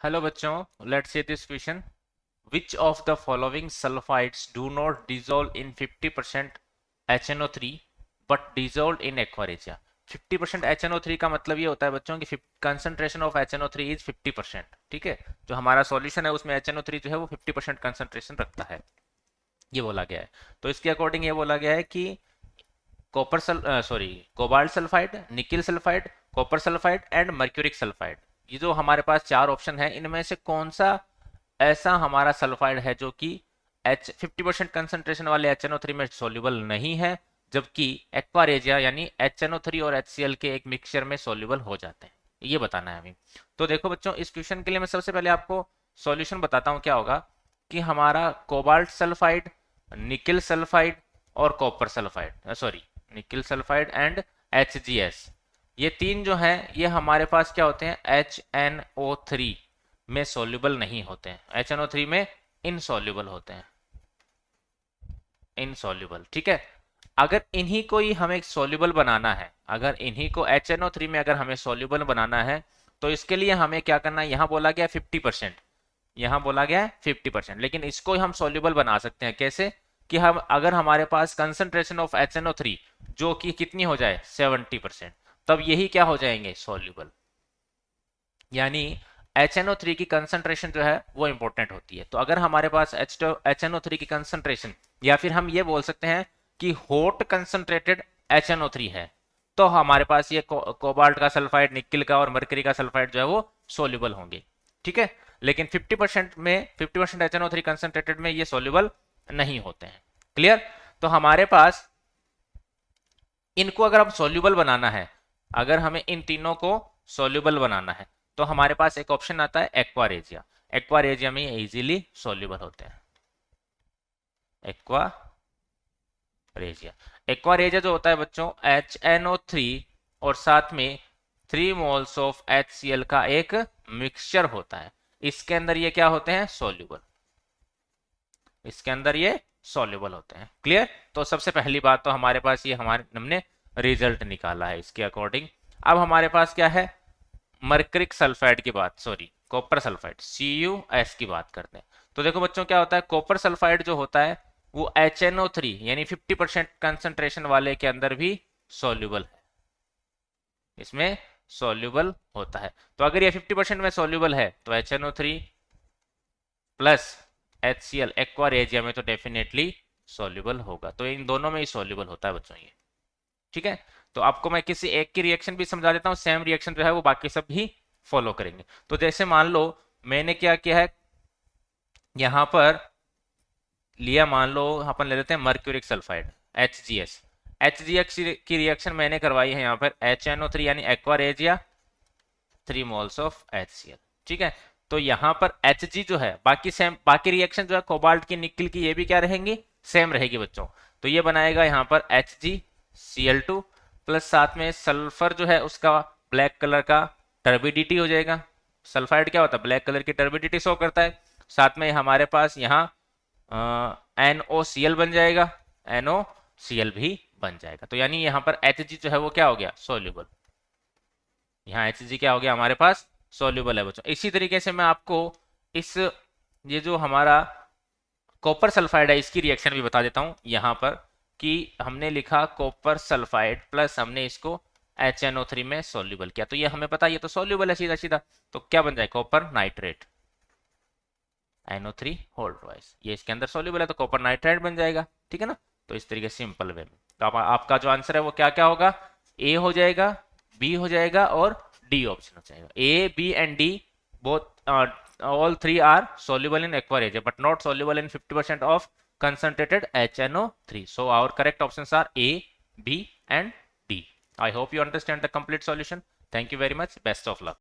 Hello बच्चों, let's see this question. Which of the following sulphides do not dissolve in 50% HNO3 but dissolve in aqua. 50% HNO3 का मतलब ये होता है बच्चों कि कंसंट्रेशन ऑफ HNO3 इज 50%. ठीक है, जो हमारा सॉल्यूशन है उसमें HNO3 जो है वो 50% कंसंट्रेशन रखता है, ये बोला गया है. तो इसके अकॉर्डिंग ये बोला गया है कि cobalt sulphide, nickel sulphide, copper sulphide and mercuric sulphide, ये जो हमारे पास चार ऑप्शन है, इनमें से कौन सा ऐसा हमारा सल्फाइड है जो कि 50% कंसंट्रेशन वाले HNO3 में सोल्यूबल नहीं है, जबकि एक्वा रेजिया यानी HNO3 और HCl के एक मिक्सचर में सोल्यूबल हो जाते हैं. ये बताना है हमें. तो देखो बच्चों, इस क्वेश्चन के लिए मैं सबसे पहले आपको सॉल्यूशन बताता हूं. क्या होगा कि हमारा कोबाल्ट सल्फाइड, निकिल सल्फाइड और copper sulphide, nickel sulphide and HgS, ये तीन जो हैं ये हमारे पास क्या होते हैं, HNO3 में सॉल्युबल नहीं होते हैं. HNO3 में इनसॉल्युबल होते हैं, इनसॉल्युबल. ठीक है, अगर इन्हीं को ही हमें सॉल्युबल बनाना है, अगर इन्हीं को HNO3 में अगर हमें सॉल्युबल बनाना है, तो इसके लिए हमें क्या करना है. यहाँ बोला गया 50%, यहाँ बोला गया है 50%, लेकिन इसको हम सॉल्युबल बना सकते हैं. कैसे कि हम अगर हमारे पास कंसंट्रेशन ऑफ HNO3 जो कि कितनी हो जाए 70%, तब यही क्या हो जाएंगे, सॉल्युबल. यानी HNO3 की कंसंट्रेशन जो है वो इंपॉर्टेंट होती है. तो अगर हमारे पास HNO3 की कंसंट्रेशन, या फिर हम ये बोल सकते हैं कि हॉट कंसंट्रेटेड HNO3 है, तो हमारे पास ये कोबाल्ट का सल्फाइड, निकिल का और मरकरी का सल्फाइड जो है वो सोल्यूबल होंगे. ठीक है, लेकिन 50% में 50% HNO3 कंसंट्रेटेड में ये सोल्यूबल नहीं होते हैं. क्लियर. तो हमारे पास इनको अगर हम सोल्यूबल बनाना है, अगर हमें इन तीनों को सोल्यूबल बनाना है, तो हमारे पास एक ऑप्शन आता है एक्वा रेजिया. एक्वा रेजिया में इजीली सोल्यूबल होते हैं. एक्वा रेजिया, एक्वा रेजिया जो होता है बच्चों HNO3 और साथ में 3 मोल्स ऑफ HCl का एक मिक्सचर होता है. इसके अंदर ये क्या होते हैं, सोल्यूबल. इसके अंदर ये सॉल्युबल होते हैं. क्लियर. तो सबसे पहली बात तो हमारे पास ये हमने रिजल्ट निकाला है इसके अकॉर्डिंग. अब हमारे पास क्या है, मर्करिक सल्फाइड की बात, कॉपर सल्फाइड CuS की बात करते हैं. तो देखो बच्चों, क्या होता है, कॉपर सल्फाइड जो होता है वो HNO3 यानी 50% कंसंट्रेशन वाले के अंदर भी सॉल्युबल है, इसमें सॉल्युबल होता है. तो अगर ये 50% में सॉल्युबल है तो HNO3 plus HCl aqua regia में तो डेफिनेटली सॉल्युबल होगा. तो इन दोनों में ही सॉल्युबल होता है बच्चों ये. ठीक है, तो आपको मैं किसी एक की रिएक्शन भी समझा देता हूँ, सेम रिएक्शन जो है वो बाकी सब भी फॉलो करेंगे. तो जैसे मान लो मैंने क्या किया है, यहां पर लिया, मान लो अपन ले लेते हैं मर्क्यूरिक सल्फाइड HgS. HgS की रिएक्शन मैंने करवाई है यहाँ पर HNO3 यानी aqua regia 3 moles of HCl. ठीक है, तो यहां पर Hg जो है, बाकी सेम, बाकी रिएक्शन जो है कोबाल्ट की, निकिल की, ये भी क्या रहेंगी, सेम रहेगी बच्चों. तो ये बनाएगा यहां पर HgCl2 प्लस साथ में सल्फर जो है उसका ब्लैक कलर का टर्बिडिटी हो जाएगा. सल्फाइड क्या होता है, ब्लैक कलर की टर्बिडिटी शो करता है. साथ में हमारे पास यहाँ NOCl बन जाएगा, NOCl भी बन जाएगा. तो यानी यहाँ पर Hg जो है वो क्या हो गया, सोल्यूबल. यहाँ Hg क्या हो गया हमारे पास, सोल्यूबल है बच्चों. इसी तरीके से मैं आपको इस, ये जो हमारा कॉपर सल्फाइड है इसकी रिएक्शन भी बता देता हूं. यहाँ पर कि हमने लिखा कॉपर सल्फाइड प्लस हमने इसको HNO3 में सोल्यूबल किया, तो ये हमें पता है ये तो सोल्यूबल है सीधा सीधा. तो क्या बन जाए, copper nitrate, NO3 whole twice. ये इसके अंदर सोल्यूबल है तो कॉपर नाइट्रेट बन जाएगा. ठीक है ना. तो इस तरीके से सिंपल वे में, तो आपका जो आंसर है वो क्या क्या होगा, ए हो जाएगा, बी हो जाएगा और डी ऑप्शन हो जाएगा. A, B and D both, all three are soluble in aqua regia but not soluble in 50% of concentrated HNO3. So our correct options are A, B and D. I hope you understand the complete solution. Thank you very much. Best of luck.